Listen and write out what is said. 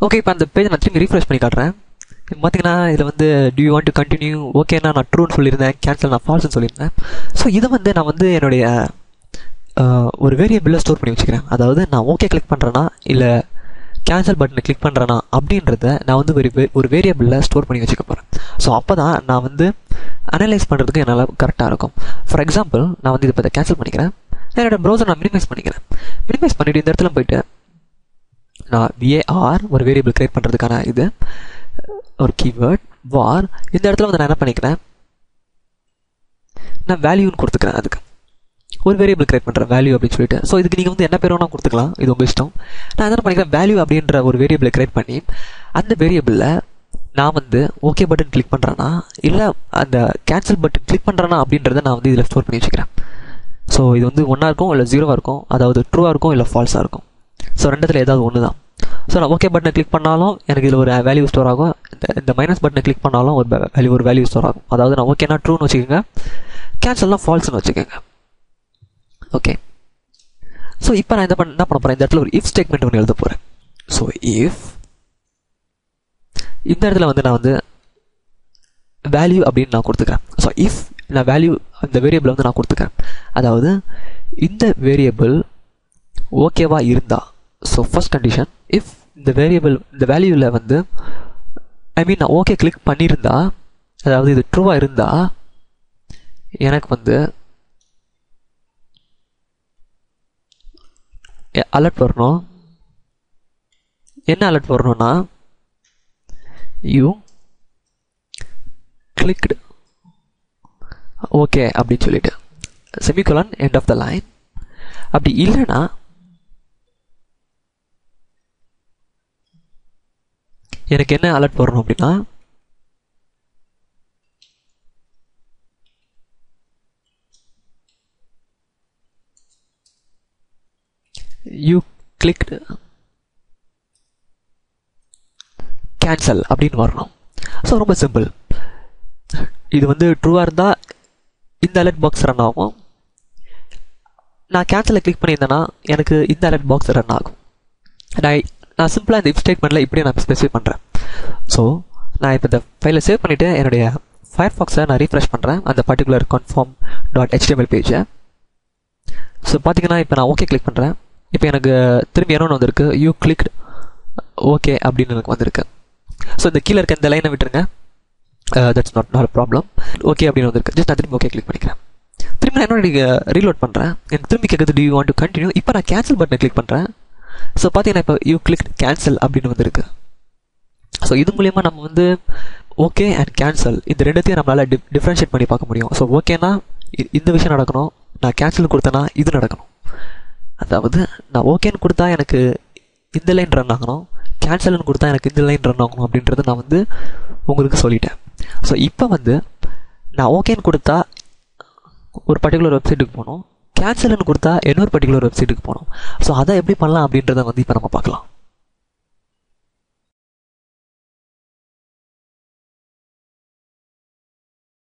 Okay, இப்போ அந்த page நான் திரும்பி ரீஃப்ரெஷ் பண்ணி காட்டுறேன். பார்த்தீங்கன்னா இதில் வந்து do you want to continue, ஓகேனா நான் ட்ரூன்னு சொல்லியிருந்தேன், கேன்சல் நான் ஃபால்ஸ்னு சொல்லியிருந்தேன். ஸோ இதை வந்து நான் வந்து என்னுடைய ஒரு வேரியபிளில் ஸ்டோர் பண்ணி வச்சுக்கிறேன். அதாவது நான் ஓகே கிளிக் பண்ணுறேன்னா இல்லை கேன்சல் பட்டனை கிளிக் பண்ணுறேன்னா அப்படின்றத நான் வந்து ஒரு வேரியபிளில் ஸ்டோர் பண்ணி வச்சுக்க போகிறேன். ஸோ அப்போ தான் நான் வந்து அனலைஸ் பண்ணுறதுக்கு என்னால் கரெக்டாக இருக்கும். ஃபார் எக்ஸாம்பிள், நான் வந்து இதை கேன்சல் பண்ணிக்கிறேன். என்னோட ப்ரௌசர் நான் மினிமைஸ் பண்ணிக்கிறேன். மினிமைஸ் பண்ணிவிட்டு இந்த இடத்துல போயிட்டு நான் var ஒரு வேரியபிள் கிரியேட் பண்ணுறதுக்கான இது ஒரு கீவேர்ட் var. இந்த இடத்துல வந்து நான் என்ன பண்ணிக்கிறேன், நான் வேல்யூன்னு கொடுத்துக்கிறேன். அதுக்கு ஒரு வேரியபிள் கிரியேட் பண்ணுறேன் வேல்யூ அப்படின்னு சொல்லிட்டு. ஸோ இதுக்கு நீங்கள் வந்து என்ன பேர் வேணால் கொடுத்துக்கலாம், இது உங்கள் இஷ்டம். நான் என்ன பண்ணிக்கிறேன், வேல்யூ அப்படின்ற ஒரு வேரியபிளை கிரியேட் பண்ணி அந்த வேரியபிளில் நான் வந்து ஓகே பட்டன் கிளிக் பண்ணுறேன்னா இல்லை அந்த கேன்சல் பட்டன் கிளிக் பண்ணுறேன்னா அப்படின்றத நான் வந்து இதில் ஸ்டோர் பண்ணி வச்சுக்கிறேன். ஸோ இது வந்து 1 இருக்கும் இல்லை 0 இருக்கும், அதாவது ட்ரூவாக இருக்கும் இல்லை ஃபால்ஸாக இருக்கும். ஸோ ரெண்டத்தில் ஏதாவது ஒன்று தான். ஸோ நான் ஓகே பட்டனை கிளிக் பண்ணாலும் எனக்கு இதில் ஒரு வேல்யூ ஸ்டோர் ஆகும், இந்த மைனஸ் பட்டனை கிளிக் பண்ணாலும் ஒரு வேல்யூ ஸ்டோர் ஆகும். அதாவது நான் ஓகேனா ட்ரூன்னு வச்சுக்கோங்க, கேன்சல்னா ஃபால்ஸ்னு வச்சுக்கோங்க. ஓகே, ஸோ இப்போ நான் என்ன பண்ண போகிறேன், இந்த இடத்துல ஒரு இஃப் ஸ்டேட்மெண்ட் ஒன்று எழுத போகிறேன். ஸோ இஃப் இந்த இடத்துல வந்து நான் வந்து வேல்யூ அப்படின்னு நான் கொடுத்துக்கிறேன். ஸோ இஃப் நான் வேல்யூ அந்த வேரியபிள் வந்து நான் கொடுத்துக்கிறேன். அதாவது இந்த வேரியபிள் ஓகேவா இருந்தா, ஸோ ஃபர்ஸ்ட் கண்டிஷன், இஃப் இந்த வேல்யூவில் வந்து நான் ஓகே கிளிக் பண்ணியிருந்தா, அதாவது இது ட்ரூவாக இருந்தா எனக்கு வந்து அலர்ட் வரணும். என்ன அலர்ட் வரணும்னா, யூ கிளிக்டு ஓகே அப்படின்னு சொல்லிட்டு semicolon end of the line. அப்படி இல்லைன்னா எனக்கு என்ன அலர்ட் வரணும் அப்படின்னா, யூ கிளிக்டு கேன்சல் அப்படின்னு வரணும். ஸோ ரொம்ப சிம்பிள். இது வந்து ட்ரூவாக இருந்தால் இந்த அலர்ட் பாக்ஸ் ரன் ஆகும். நான் கேன்சலை கிளிக் பண்ணியிருந்தேன்னா எனக்கு இந்த அலர்ட் பாக்ஸ் ரன் ஆகும். நான் சிம்பிளாக இந்த இஃப் ஸ்டேட்மெண்ட்டில் இப்படியே நான் ஸ்பெசிஃபை பண்ணுறேன். ஸோ நான் இப்போ இந்த ஃபைலை சேவ் பண்ணிவிட்டு என்னுடைய ஃபயர்ஃபாக்ஸை நான் ரீஃப்ரெஷ் பண்ணுறேன், அந்த பர்டிகுலர் confirm.html பேஜை. ஸோ பார்த்தீங்கன்னா இப்போ நான் ஓகே கிளிக் பண்ணுறேன். இப்போ எனக்கு திரும்பி என்னொன்று வந்திருக்கு, யூ கிளிக்டு ஓகே அப்படின்னு எனக்கு வந்திருக்கு. ஸோ இந்த கீழே இருக்க இந்த லைனை விட்டுருங்க, that's not a problem. Okay அப்படின்னு வந்திருக்கு. ஜஸ்ட் நான் திரும்பி ஓகே கிளிக் பண்ணிக்கிறேன். திரும்பி நான் என்னோட ரீலோட் பண்ணுறேன். எனக்கு திரும்பி கேட்குறது do you want to continue. இப்போ நான் கேன்சல் பட்டனை கிளிக் பண்ணுறேன். ஸோ பார்த்தீங்கன்னா இப்போ யூ கிளிக் கேன்சல் அப்படின்னு வந்திருக்கு. ஸோ இது மூலயமா நம்ம வந்து ஓகே அண்ட் கேன்சல் இந்த ரெண்டுத்தையும் நம்மளால் டிஃப்ரென்ஷியேட் பண்ணி பார்க்க முடியும். ஸோ ஓகேனா இந்த விஷயம் நடக்கணும், நான் கேன்சல் கொடுத்தேன்னா இது நடக்கணும். அதாவது நான் ஓகேன்னு கொடுத்தா எனக்கு இந்த லைன் ரன் ஆகணும், கேன்சல்னு கொடுத்தா எனக்கு இந்த லைன் ரன் ஆகணும் அப்படின்றத நான் வந்து உங்களுக்கு சொல்லிட்டேன். ஸோ இப்போ வந்து நான் ஓகேன்னு கொடுத்தா ஒரு பர்டிகுலர் வெப்சைட்டுக்கு போகணும், கேன்சல்னு கொடுத்தா இன்னொரு பர்டிகுலர் வெப்சைட்டுக்கு போகணும். ஸோ அதை எப்படி பண்ணலாம் அப்படின்றத வந்து இப்போ நம்ம பார்க்கலாம்.